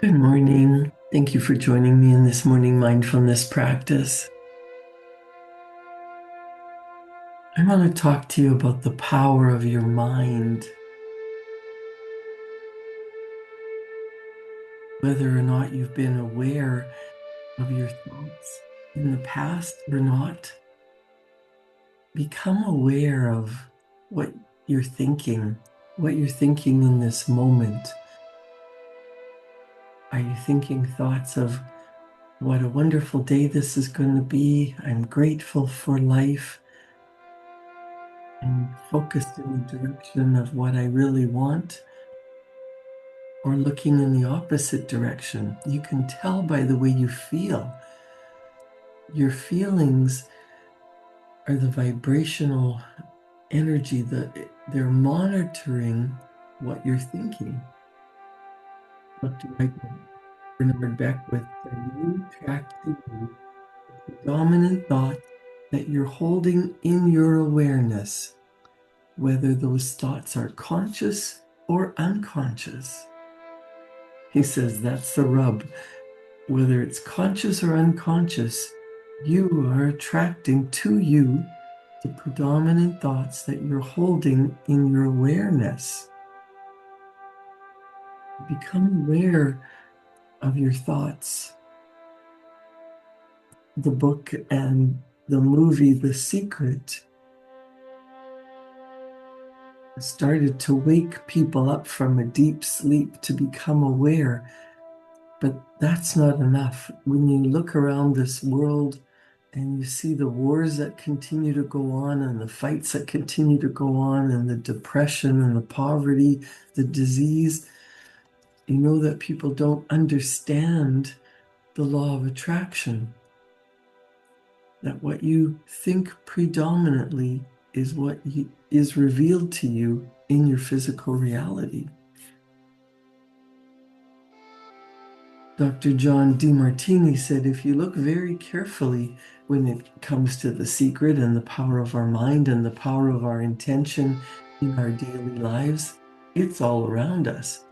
Good morning. Thank you for joining me in this morning mindfulness practice. I want to talk to you about the power of your mind, whether or not you've been aware of your thoughts in the past or not. Become aware of what what you're thinking in this moment. Are you thinking thoughts of what a wonderful day this is going to be? I'm grateful for life. And focused in the direction of what I really want, or looking in the opposite direction. You can tell by the way you feel. Your feelings are the vibrational energy that they're monitoring what you're thinking. Dr. Michael Bernard Beckwith said, you track to you the dominant thought that you're holding in your awareness, whether those thoughts are conscious or unconscious. He says that's the rub. Whether it's conscious or unconscious, you are attracting to you the predominant thoughts that you're holding in your awareness. Become aware of your thoughts. The book and the movie The Secret started to wake people up from a deep sleep to become aware. But that's not enough. When you look around this world and you see the wars that continue to go on and the fights that continue to go on and the depression and the poverty, the disease, you know that people don't understand the law of attraction. That what you think predominantly is what is revealed to you in your physical reality. Dr. John Demartini said, if you look very carefully when it comes to the secret and the power of our mind and the power of our intention in our daily lives, it's all around us.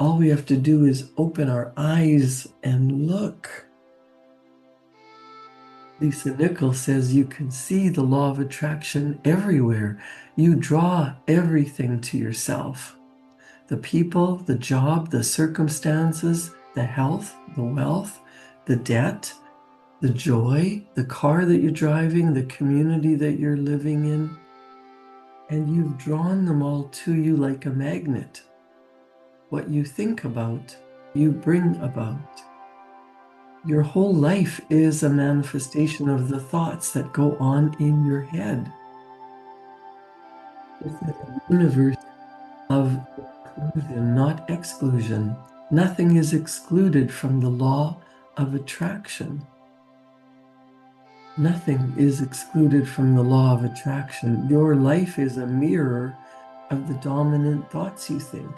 All we have to do is open our eyes and look. Lisa Nichols says you can see the law of attraction everywhere. You draw everything to yourself. The people, the job, the circumstances, the health, the wealth, the debt, the joy, the car that you're driving, the community that you're living in. And you've drawn them all to you like a magnet. What you think about, you bring about. Your whole life is a manifestation of the thoughts that go on in your head. This is a universe of inclusion, not exclusion. Nothing is excluded from the law of attraction. Nothing is excluded from the law of attraction. Your life is a mirror of the dominant thoughts you think.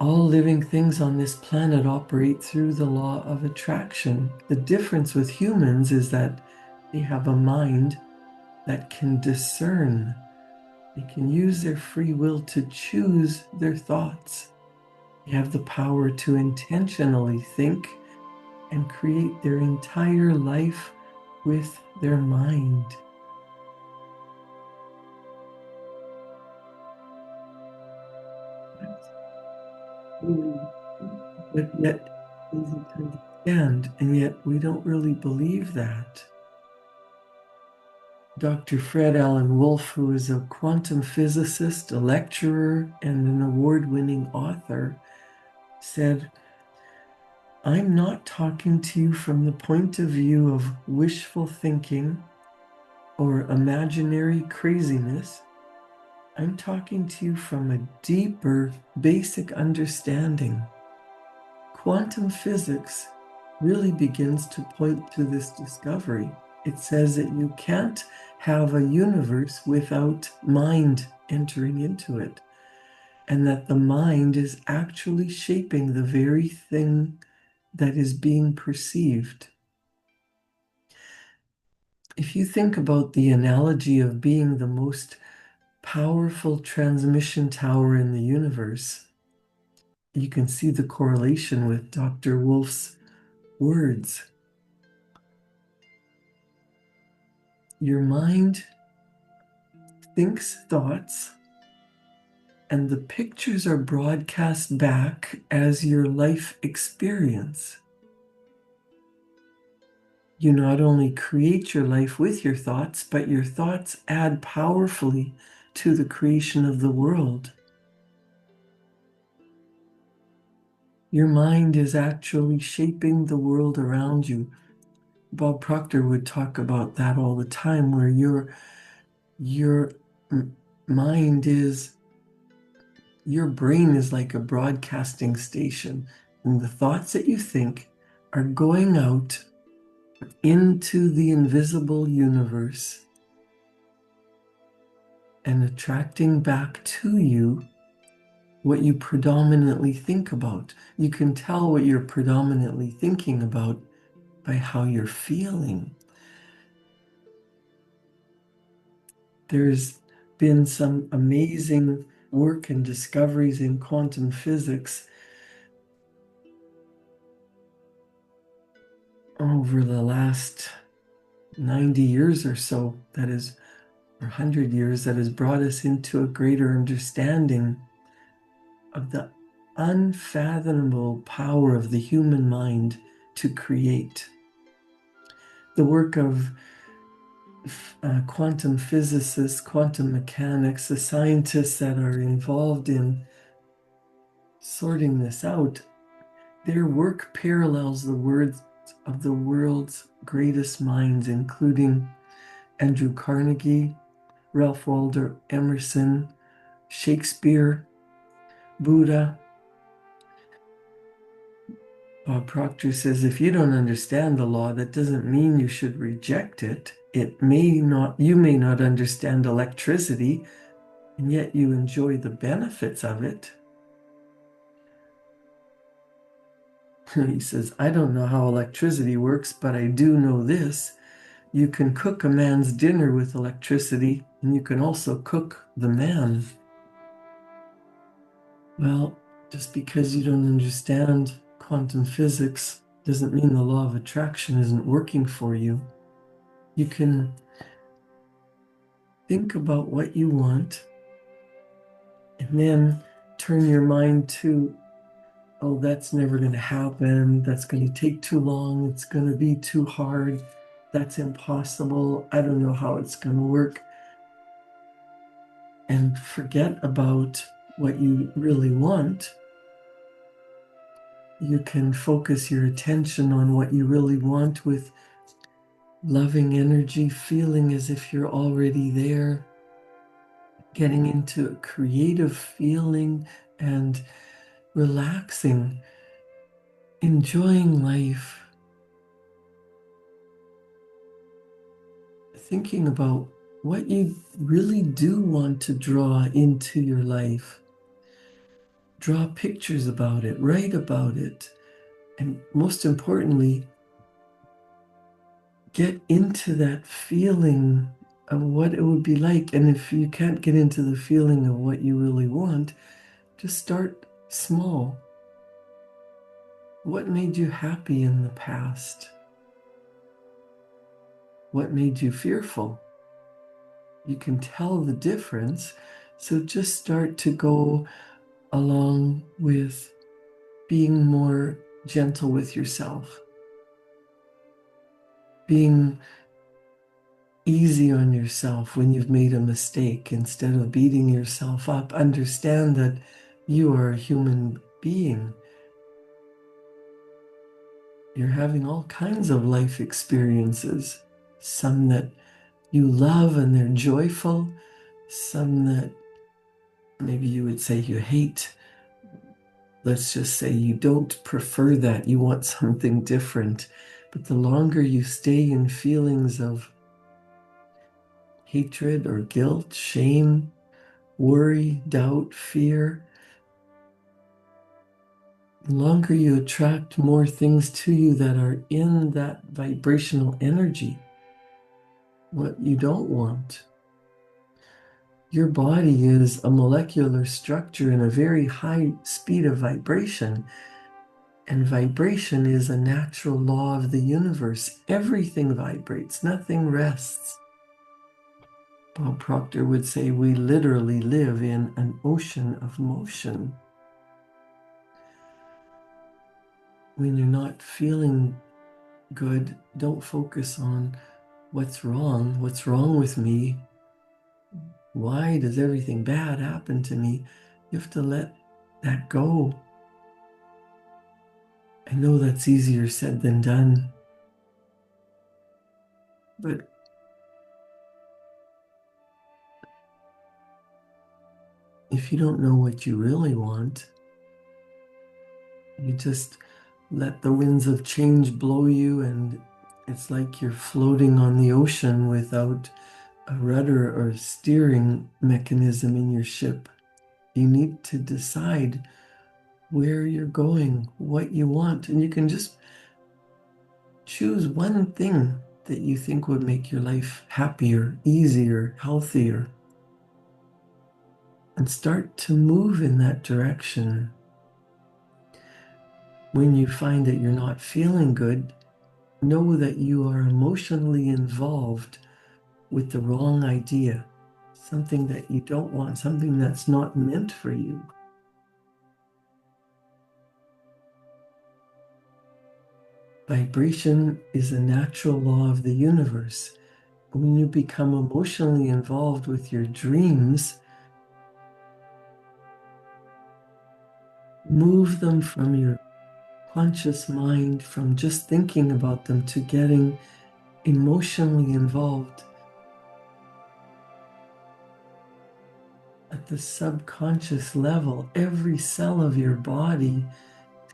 All living things on this planet operate through the law of attraction. The difference with humans is that they have a mind that can discern. They can use their free will to choose their thoughts. They have the power to intentionally think and create their entire life with their mind. But yet easy to understand, and yet we don't really believe that. Dr. Fred Alan Wolf, who is a quantum physicist, a lecturer, and an award-winning author, said, I'm not talking to you from the point of view of wishful thinking or imaginary craziness. I'm talking to you from a deeper, basic understanding. Quantum physics really begins to point to this discovery. It says that you can't have a universe without mind entering into it, and that the mind is actually shaping the very thing that is being perceived. If you think about the analogy of being the most powerful transmission tower in the universe, You can see the correlation with Dr. Wolf's words. Your mind thinks thoughts, and the pictures are broadcast back as your life experience. You not only create your life with your thoughts, but your thoughts add powerfully to the creation of the world. Your mind is actually shaping the world around you. Bob Proctor would talk about that all the time, where your mind is, your brain is like a broadcasting station, and the thoughts that you think are going out into the invisible universe and attracting back to you what you predominantly think about. You can tell what you're predominantly thinking about by how you're feeling. There's been some amazing work and discoveries in quantum physics over the last 90 years or so, that is, or 100 years, that has brought us into a greater understanding of the unfathomable power of the human mind to create. The work of quantum physicists, quantum mechanics, the scientists that are involved in sorting this out, their work parallels the words of the world's greatest minds, including Andrew Carnegie, Ralph Waldo Emerson, Shakespeare, Buddha. Bob Proctor says, if you don't understand the law, that doesn't mean you should reject it. You may not understand electricity, and yet you enjoy the benefits of it. He says, I don't know how electricity works, but I do know this. You can cook a man's dinner with electricity, and you can also cook the man. Well, just because you don't understand quantum physics doesn't mean the law of attraction isn't working for you. You can think about what you want and then turn your mind to, oh, that's never going to happen. That's going to take too long. It's going to be too hard. That's impossible. I don't know how it's going to work. And forget about what you really want. You can focus your attention on what you really want with loving energy, feeling as if you're already there, getting into a creative feeling and relaxing, enjoying life, thinking about what you really do want to draw into your life. Draw pictures about it, write about it, and most importantly, get into that feeling of what it would be like. And if you can't get into the feeling of what you really want, just start small. What made you happy in the past? What made you fearful? You can tell the difference. So just start to go along with being more gentle with yourself, being easy on yourself when you've made a mistake. Instead of beating yourself up, understand that you are a human being. You're having all kinds of life experiences, some that you love and they're joyful, some that maybe you would say you hate. Let's just say you don't prefer that, you want something different. But the longer you stay in feelings of hatred or guilt, shame, worry, doubt, fear, the longer you attract more things to you that are in that vibrational energy, what you don't want. Your body is a molecular structure in a very high speed of vibration. And vibration is a natural law of the universe. Everything vibrates, nothing rests. Bob Proctor would say we literally live in an ocean of motion. When you're not feeling good, don't focus on what's wrong with me, why does everything bad happen to me? You have to let that go. I know that's easier said than done, but if you don't know what you really want, you just let the winds of change blow you, and it's like you're floating on the ocean without a rudder or steering mechanism in your ship. You need to decide where you're going, what you want, and you can just choose one thing that you think would make your life happier, easier, healthier, and start to move in that direction. When you find that you're not feeling good, know that you are emotionally involved with the wrong idea, something that you don't want, something that's not meant for you. Vibration is a natural law of the universe. When you become emotionally involved with your dreams, move them from your conscious mind, from just thinking about them, to getting emotionally involved at the subconscious level. Every cell of your body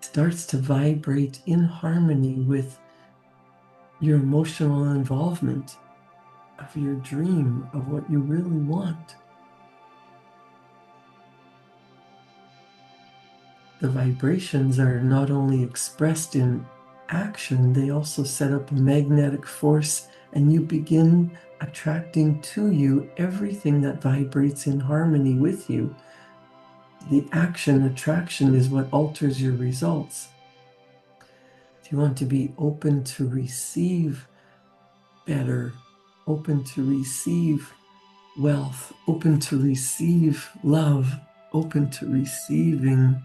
starts to vibrate in harmony with your emotional involvement of your dream, of what you really want. The vibrations are not only expressed in action, they also set up a magnetic force, and you begin attracting to you everything that vibrates in harmony with you. The action attraction is what alters your results. If you want to be open to receive better, open to receive wealth, open to receive love, open to receiving,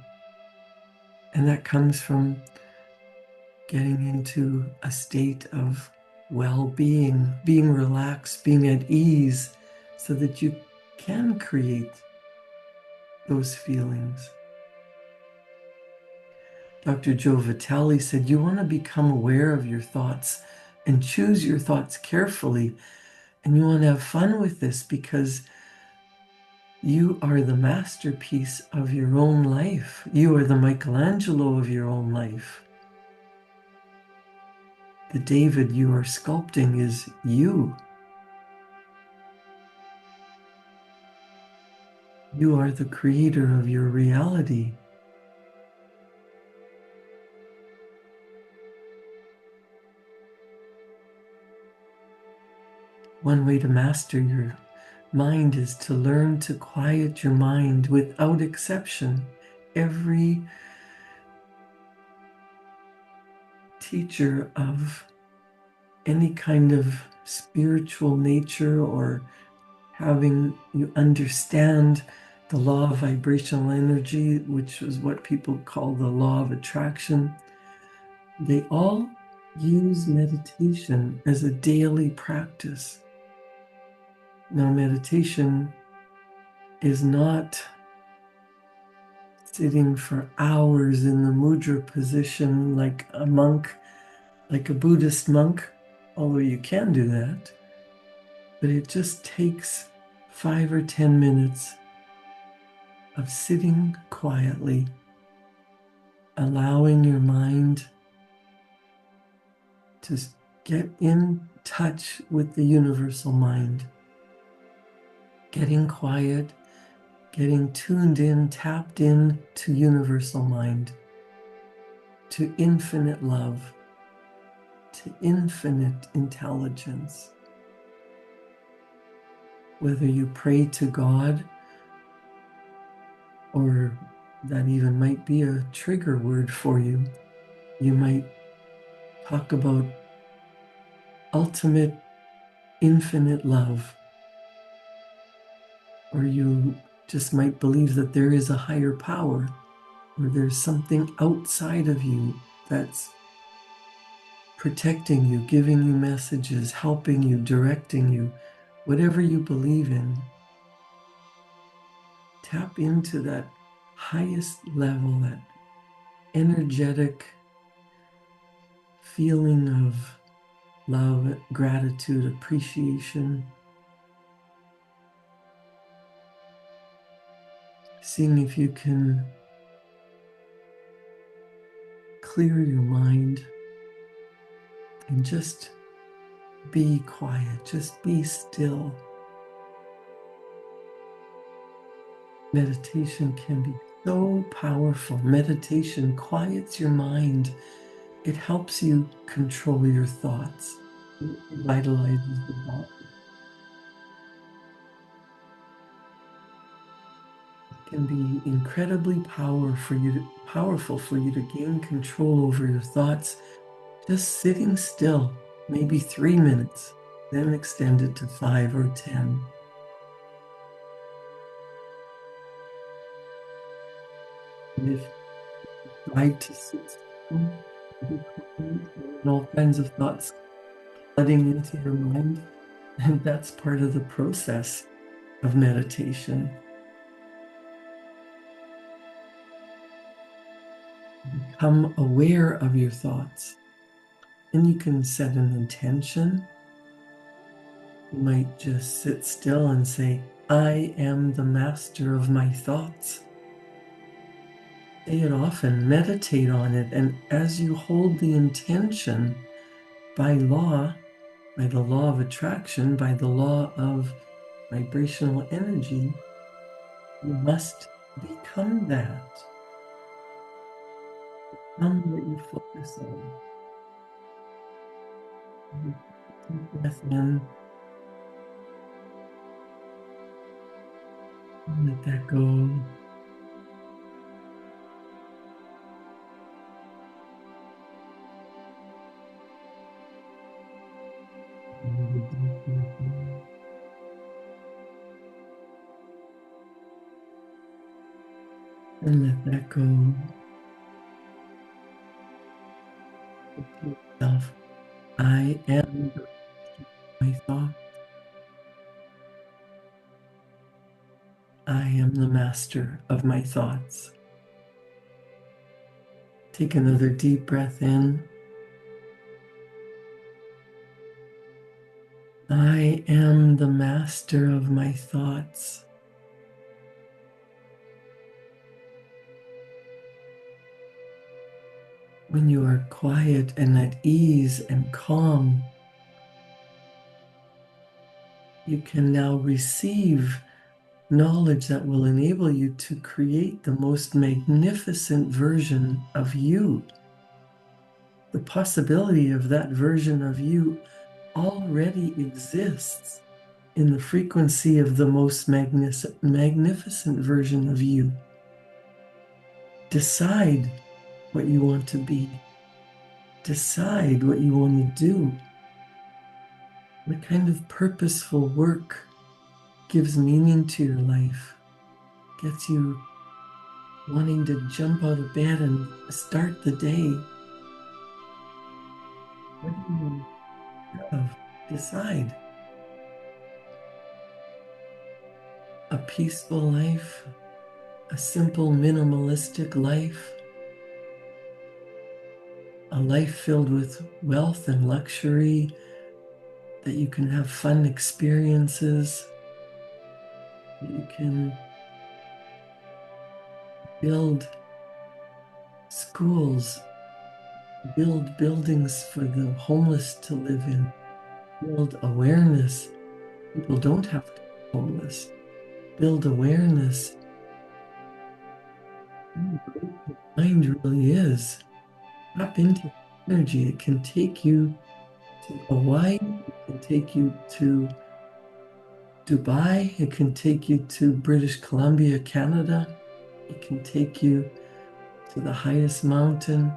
and that comes from getting into a state of well-being, being relaxed, being at ease, so that you can create those feelings. Dr. Joe Vitale said, you want to become aware of your thoughts and choose your thoughts carefully. And you want to have fun with this, because you are the masterpiece of your own life. You are the Michelangelo of your own life. The David you are sculpting is you. You are the creator of your reality. One way to master your mind is to learn to quiet your mind without exception. Every teacher of any kind of spiritual nature, or having you understand the law of vibrational energy, which is what people call the law of attraction, they all use meditation as a daily practice. Now, meditation is not sitting for hours in the mudra position like a monk, like a Buddhist monk, although you can do that, but it just takes 5 or 10 minutes of sitting quietly, allowing your mind to get in touch with the universal mind, getting quiet, getting tuned in, tapped in to universal mind, to infinite love, to infinite intelligence. whether you pray to God, or that even might be a trigger word for you. You might talk about ultimate, infinite love, or you just might believe that there is a higher power, or there's something outside of you that's protecting you, giving you messages, helping you, directing you, whatever you believe in. Tap into that highest level, that energetic feeling of love, gratitude, appreciation. Seeing if you can clear your mind and just be quiet, just be still. Meditation can be so powerful. Meditation quiets your mind. It helps you control your thoughts. It revitalizes the body. It can be incredibly powerful for you to gain control over your thoughts. Just sitting still, maybe 3 minutes, then extend it to 5 or 10. And if you try to sit still, and all kinds of thoughts flooding into your mind, and that's part of the process of meditation. Become aware of your thoughts. And you can set an intention. You might just sit still and say, I am the master of my thoughts. Say it often, meditate on it, and as you hold the intention, by the law of attraction, by the law of vibrational energy, you must become that. Become what you focus on. Deep breath in, let that go. And let that go. Repeat yourself. I am my thought. I am the master of my thoughts. Take another deep breath in. I am the master of my thoughts. When you are quiet and at ease and calm, you can now receive knowledge that will enable you to create the most magnificent version of you. The possibility of that version of you already exists in the frequency of the most magnificent version of you. Decide what you want to be. Decide what you want to do. What kind of purposeful work gives meaning to your life, gets you wanting to jump out of bed and start the day. What do you want to have? Decide. A peaceful life, a simple minimalistic life, a life filled with wealth and luxury, that you can have fun experiences, that you can build schools, build buildings for the homeless to live in, build awareness. People don't have to be homeless. Build awareness. How great the mind really is. Tap into energy. It can take you to Hawaii. It can take you to Dubai, it can take you to British Columbia, Canada. It can take you to the highest mountain.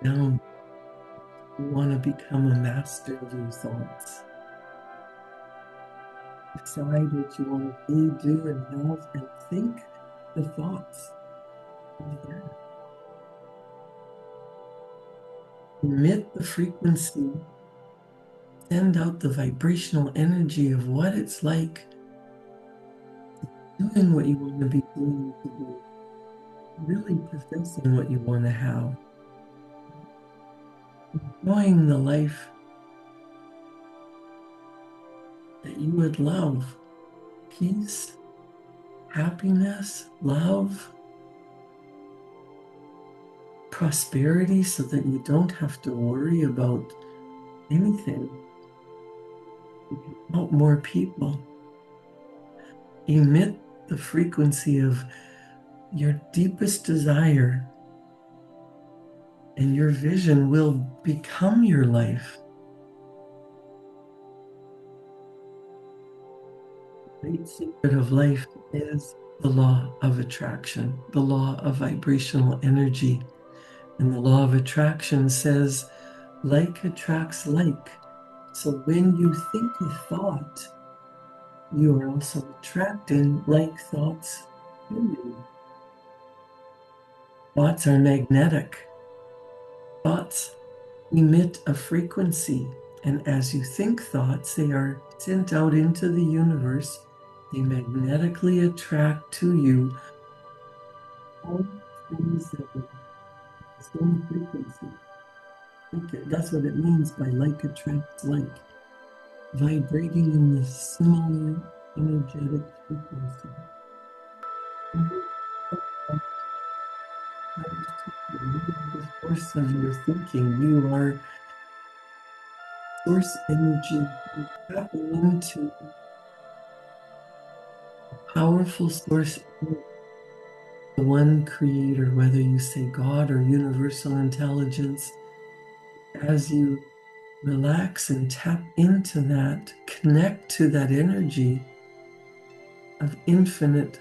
Down. You want to become a master of your thoughts. Decide what you want to be, do, and have, and think the thoughts of that. Emit the frequency. Send out the vibrational energy of what it's like doing what you want to be doing today, really possessing what you want to have, enjoying the life that you would love, peace, happiness, love, prosperity, so that you don't have to worry about anything. Help more people. Emit the frequency of your deepest desire, and your vision will become your life. The great secret of life is the law of attraction, the law of vibrational energy. And the law of attraction says, like attracts like. So when you think a thought, you are also attracting like thoughts to you. Thoughts are magnetic. Thoughts emit a frequency, and as you think thoughts, they are sent out into the universe. They magnetically attract to you all things that are the same frequency. That's what it means by like attracts like. Vibrating in the similar energetic frequency. The force of your thinking, you are source energy. You tap into a powerful source energy, the one creator, whether you say God or universal intelligence. As you relax and tap into that, connect to that energy of infinite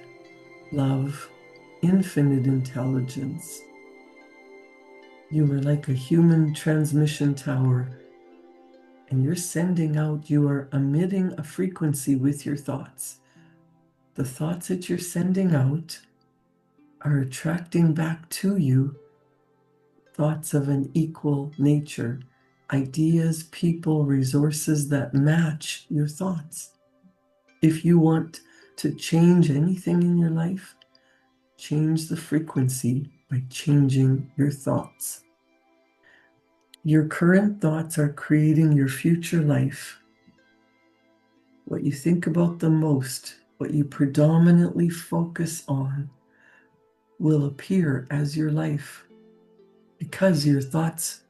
love, infinite intelligence. You are like a human transmission tower, and you're sending out, you are emitting a frequency with your thoughts. The thoughts that you're sending out are attracting back to you thoughts of an equal nature, ideas, people, resources that match your thoughts. If you want to change anything in your life, change the frequency by changing your thoughts. Your current thoughts are creating your future life. What you think about the most, what you predominantly focus on, will appear as your life, because your thoughts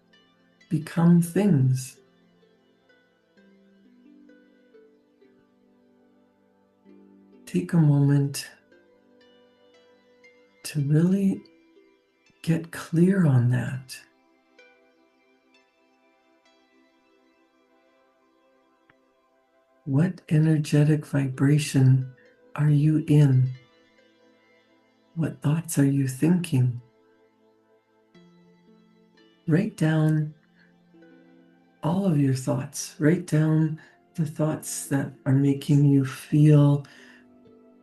become things. Take a moment to really get clear on that. What energetic vibration are you in? What thoughts are you thinking? Write down all of your thoughts. Write down the thoughts that are making you feel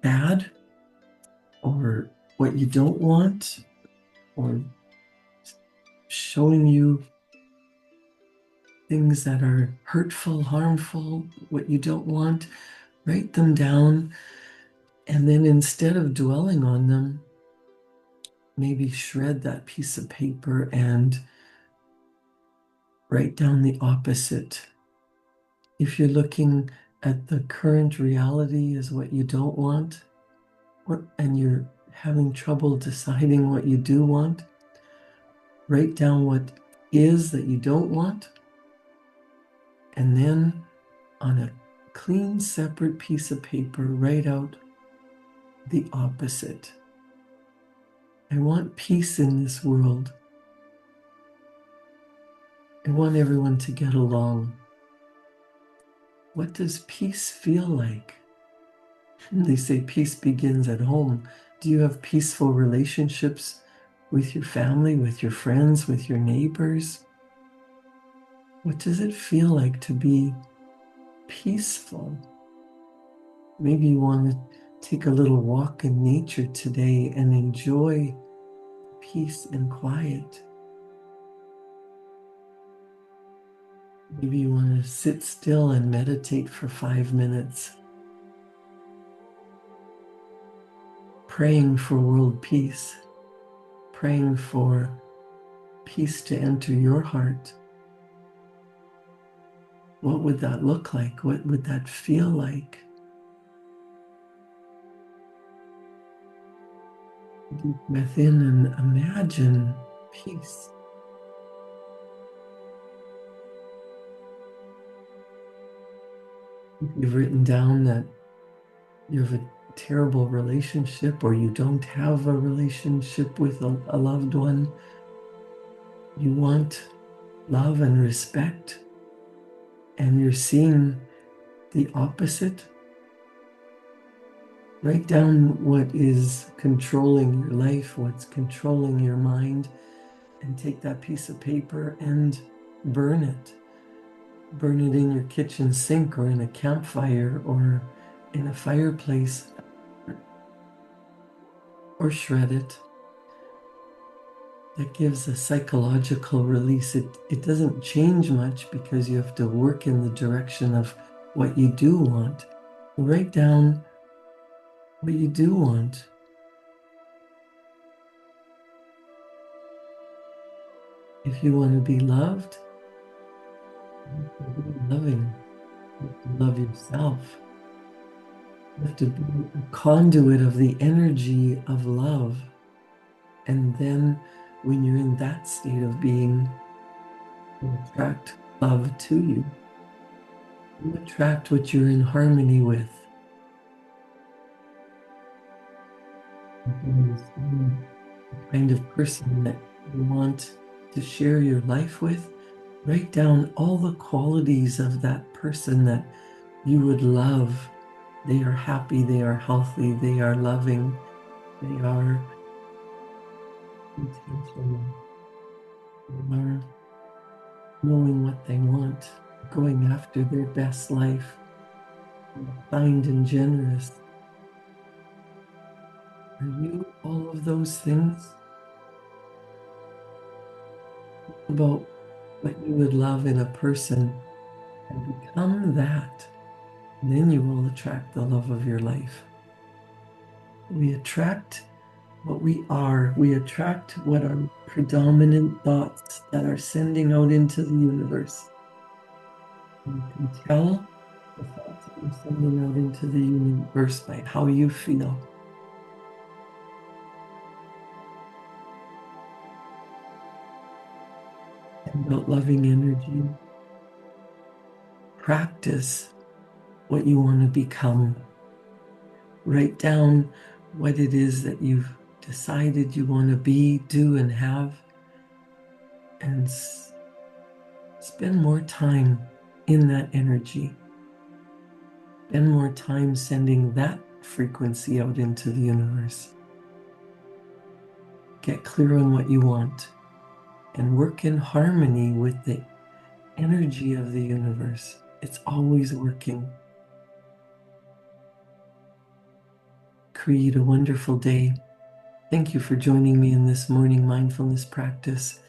bad, or what you don't want, or showing you things that are hurtful, harmful, what you don't want. Write them down, and then instead of dwelling on them, maybe shred that piece of paper and write down the opposite. If you're looking at the current reality as what you don't want, and you're having trouble deciding what you do want, write down what is that you don't want, and then on a clean, separate piece of paper, write out the opposite. I want peace in this world. I want everyone to get along. What does peace feel like? They say peace begins at home. Do you have peaceful relationships with your family, with your friends, with your neighbors? What does it feel like to be peaceful? Maybe you want to take a little walk in nature today and enjoy peace and quiet. Maybe you want to sit still and meditate for 5 minutes, praying for world peace, praying for peace to enter your heart. What would that look like? What would that feel like? Deep breath in and imagine peace. If you've written down that you have a terrible relationship or you don't have a relationship with a loved one, you want love and respect, and you're seeing the opposite, write down what is controlling your life, what's controlling your mind, and take that piece of paper and burn it. Burn it in your kitchen sink or in a campfire or in a fireplace, or shred it. That gives a psychological release. It doesn't change much because you have to work in the direction of what you do want. Write down what you do want. If you want to be loved, you have to be loving. You have to love yourself. You have to be a conduit of the energy of love. And then when you're in that state of being, you attract love to you. You attract what you're in harmony with. The kind of person that you want to share your life with, write down all the qualities of that person that you would love. They are happy, they are healthy, they are loving, they are intentional, they are knowing what they want, going after their best life, kind and generous. Are you all of those things? Think about what you would love in a person and become that. And then you will attract the love of your life. We attract what we are. We attract what are predominant thoughts that are sending out into the universe. You can tell the thoughts that you're sending out into the universe by how you feel. And about loving energy. Practice what you want to become. Write down what it is that you've decided you want to be, do, and have, and spend more time in that energy. Spend more time sending that frequency out into the universe. Get clear on what you want and work in harmony with the energy of the universe. It's always working. Create a wonderful day. Thank you for joining me in this morning mindfulness practice.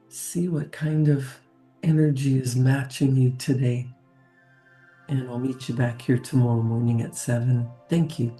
See what kind of energy is matching you today. And I'll meet you back here tomorrow morning at 7. Thank you.